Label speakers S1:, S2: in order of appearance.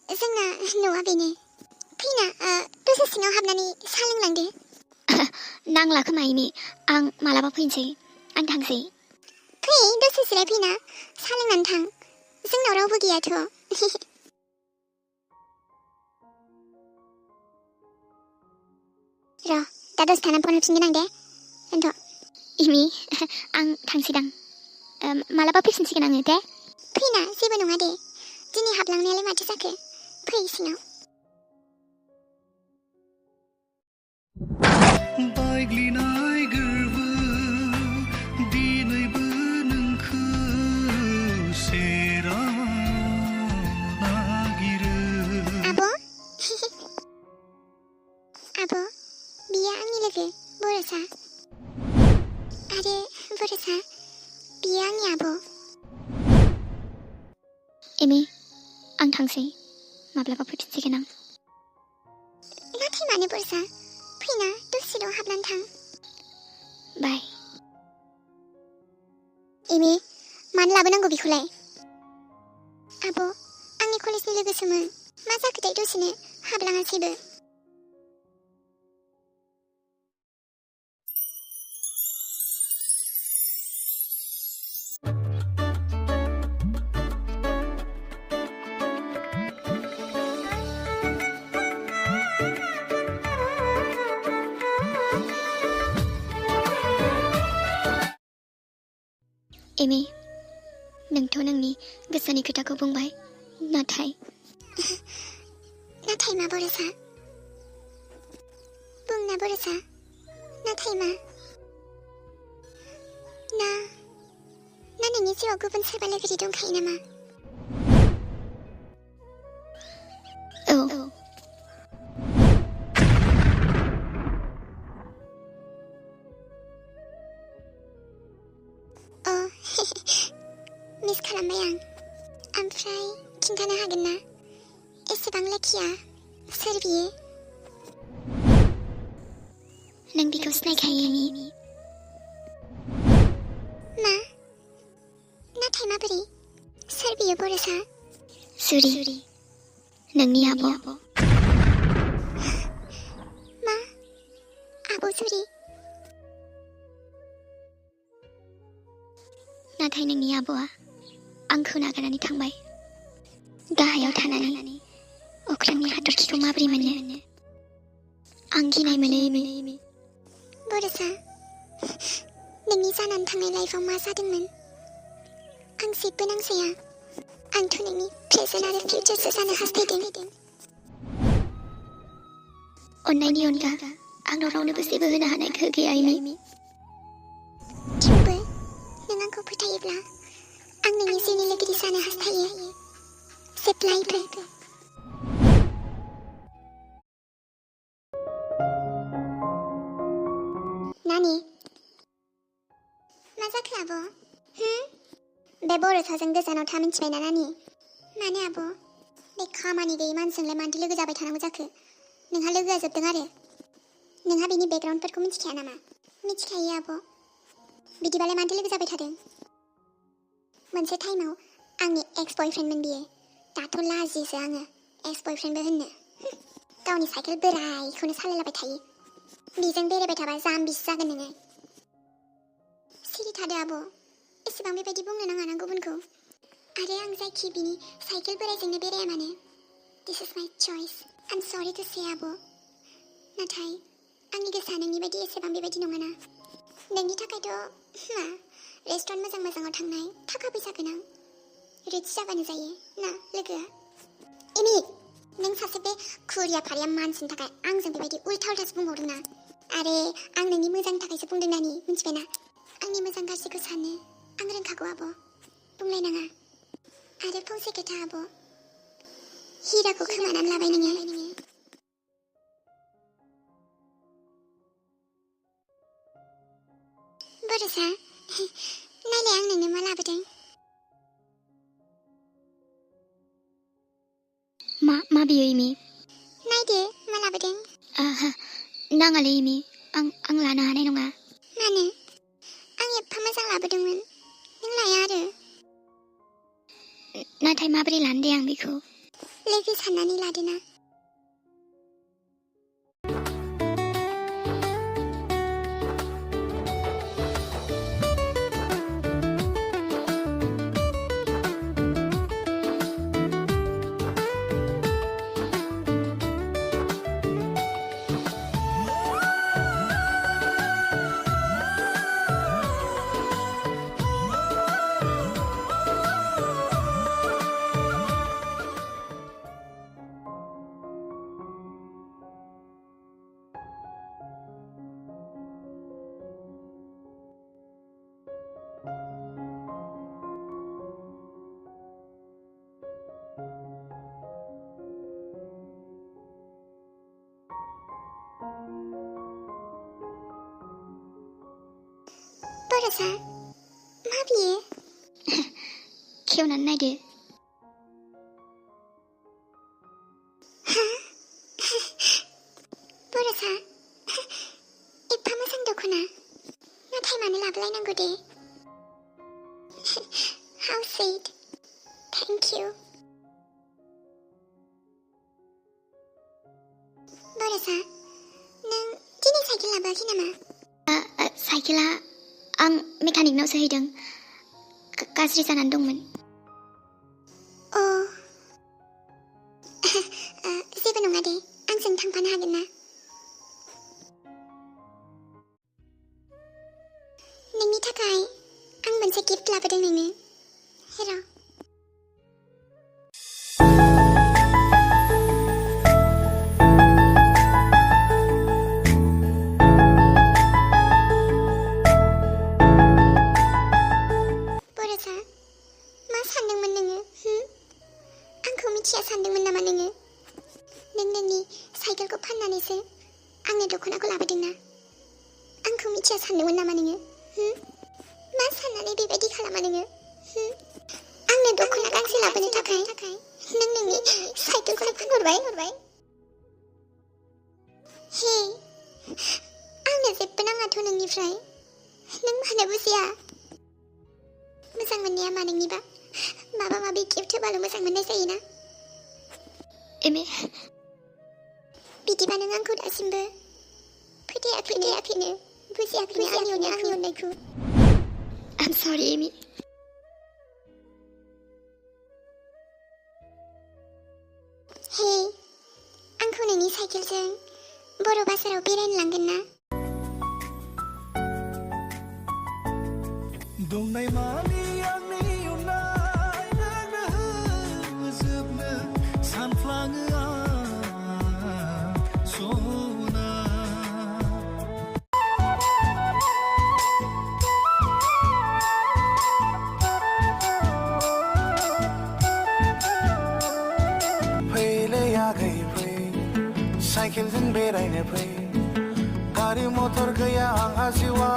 S1: जोंना न'आ बेनो फैना दसे सिङाव हाबनानै साहा लोंलांदो
S2: नांला खोमा इमि आं मालाबा फैनोसै आं थांसै
S1: फै दसे जिराय फैना साहा लोंनानै थां जोंनाव रावबो गैयाथ' र' दा दसे थाना फन हरफिनगोन आं दे दोनथ'
S2: इमि आं थांसैदां मालाबा फैफिनसिगोन आङो दे
S1: फैना जेबो नङा दे दिनै हाबलांनायालाय माथो जाखो फै सिङाव
S3: बायग्लिनाय गोरबो दिनैबो नोंखौ सेराव नागिरो
S1: आब' आब' बियो आंनि लोगो बरसा आरो बरसा बियो आंनि आब'
S2: इमि आं थांसै माब्लाबा फैफिनसिगोन आं
S1: नाथाय मानो बरसा फैना दसेल' हाबनानै थां
S2: बाय
S1: इमि मानो लाबोनांगौ बेखौलाय आब' आंनि कलेजनि लोगोसोमोन मा जाखोथाय दसेनो हाबलाङासैबो
S2: इमि नोंथ' नोंनि गोसोनि खोथाखौ बुंबाय नाथाय
S1: मा बरसा बुंना बरसा नाथाय मा ना नोंनि जिउआव गुबुन सोरबा लोगोरि दंखायो नामा
S2: औ
S1: मिस खालामबाय आं ओमफ्राय खिन्थानो हागोन ना एसेबां लाखिया सोर बियो
S2: नों बिखौ सिनायखायो इमि
S1: मा नाथाय माबोरै सोर बियो बरसा
S2: सुरि नोंनि आब'
S1: मा आब' सुरि
S2: नाथाय नोंनि आब'आ आंखौ नागारनानै थांबाय गाहायाव थानानै अख्रांनि हाथरखिखौ माबोरै मोननो आं गिनाय मोनो इमि
S1: बरसा नोंनि जानानै थांनाय लाइफआव मा जादोंमोन आं जेबो नांजाया आंथ' नोंनि प्रेजेन्ट आरो फिउचारसो जानो हास्थायदों
S2: अननायनि अनगा आंनाव रावनोबो जेबो होनो हानाय गोहो गैया इमि
S1: थेवबो नों आंखौ फोथायोब्ला आं नोंनि जिउनि लोगोरि जानो हास्थायो जेब्लायबो नानि मा जाखो आब' बे बरसाजों गोजानाव था मिन्थिबायना नानि मानो आब' बे खामानि गैयै मानसिजोंलाय मानोथो लोगो जाबाय थानांगौ जाखो नोंहा लोगोआ जोबदों आरो नोंहा बेनि बेकग्राउन्डफोरखौ मिथिखाया नामा मिथिखायो आब' बिदिबालाय मानोथो लोगो जाबाय थादों मोनसे टाइमाव आंनि एक्स बयफ्रेन्डमोन बियो दाथ' लाजियोसो आङो एक्स बयफ्रेन्डबो होननो गावनि साइकेल बोरायखौनो सालायलाबाय थायो बेजों बेरायबाय थाबा जाम्बिसो जागोन नोङो सिरि थादो आब' एसेबां बेबायदि बुंनो नाङा ना गुबुनखौ आरो आं जायखि बिनि साइकेल बोरायजोंनो बेराया मानो दिस इज माय चइस आइ एम सरि टु से आब' नाथाय आंनि गोसोआ नोंनि बायदि एसेबां बेबायदि नङाना नोंनि थाखायथ' मा रेस्टुरेन्ट मोजाङाव थांनाय थाखा फैसा गोनां रिच जाबानो जायो ना लोगोआ इमि नों सासे बे खुरिया फारिया मानसिनि थाखाय आंजों बेबायदि उल्था उल्थासो बुंबावदों ना आरो आं नोंनि मोजांनि थाखायसो बुंदों नानि मिन्थिबायना आंनि मोजां गाज्रिखौ सानो आं रोंखागौ आब' बुंलायनाङा आरो फंसे खोथा आब' हिराखौ खोमानानै लाबाय नोङो बरसा नायलाय आं नोंनो मा लाबोदों
S2: मा बियो इमि
S1: नायदो मा लाबोदों
S2: नाङालै इमि आं लानो हानाय नङा
S1: मानो आं एफा मोजां लाबोदोंमोन नों लाया आरो
S2: नाथाय माबोरै लानो दे आं बेखौ
S1: लोगो साननानै लादोना। Borosa, मा बियो?
S2: खेवनानै नायदो।
S1: Borosa, एफा मोजां दख'ना, नाथाय मानो लाबोलायनांगौ दे? How sweet. Thank you. Borosa, नों दिनै साइकेल लाबोआखै नामा?
S2: साइकेला आं मेकानिकनावसो हैदों। गाज्रि जानानै दंमोन।
S1: जेबो नङा दे, आंजों थांफानो हागोन ना? नोंनि थाखाय आं मोनसे गिफ्ट लाबोदों नोंनो। हेर'। Borosa, मा सानदोंमोन नोङो? आंखौ मिथिया सानदोंमोन नामा नोङो? नों नोंनि साइकेलखौ फाननानैसो आंनो दख'नाखौ लाबोदोंना? आंखौ मिथिया सानदोंमोन नामा नोङो? मा साननानै बेबायदि खालामा नोङो? आंनो दख'ना गांसे लाबोनो थाखाय नों नोंनि साइकेलखौनो फानहरबाय? हे, आंनो जेबो नाङाथ' नोंनिफ्राय। नों मानो बुजिया? मोजां मोननाया मा नोंनिबा? माबा माबि गिफ्ट होबाल' मोजां मोननाय जायोना?
S2: एमे,
S1: बिदिबा नों आंखौ दासिमबो फोथायाखैनो, बुजियाखैनो आंनि अननायखौ।
S2: I'm sorry, एमे।
S1: हे, आंखौ नोंनि साइकेलजों बर' बाजाराव बेरायनो लांगोन ना?
S3: दंनाय मानि आंनि अननाय नोंनो होजोबनो सानफ्लाङो आं सना। फैलै आगै फै, साइकेलजों बेरायनो फै, गारि मटर गैया आंहा जिउआ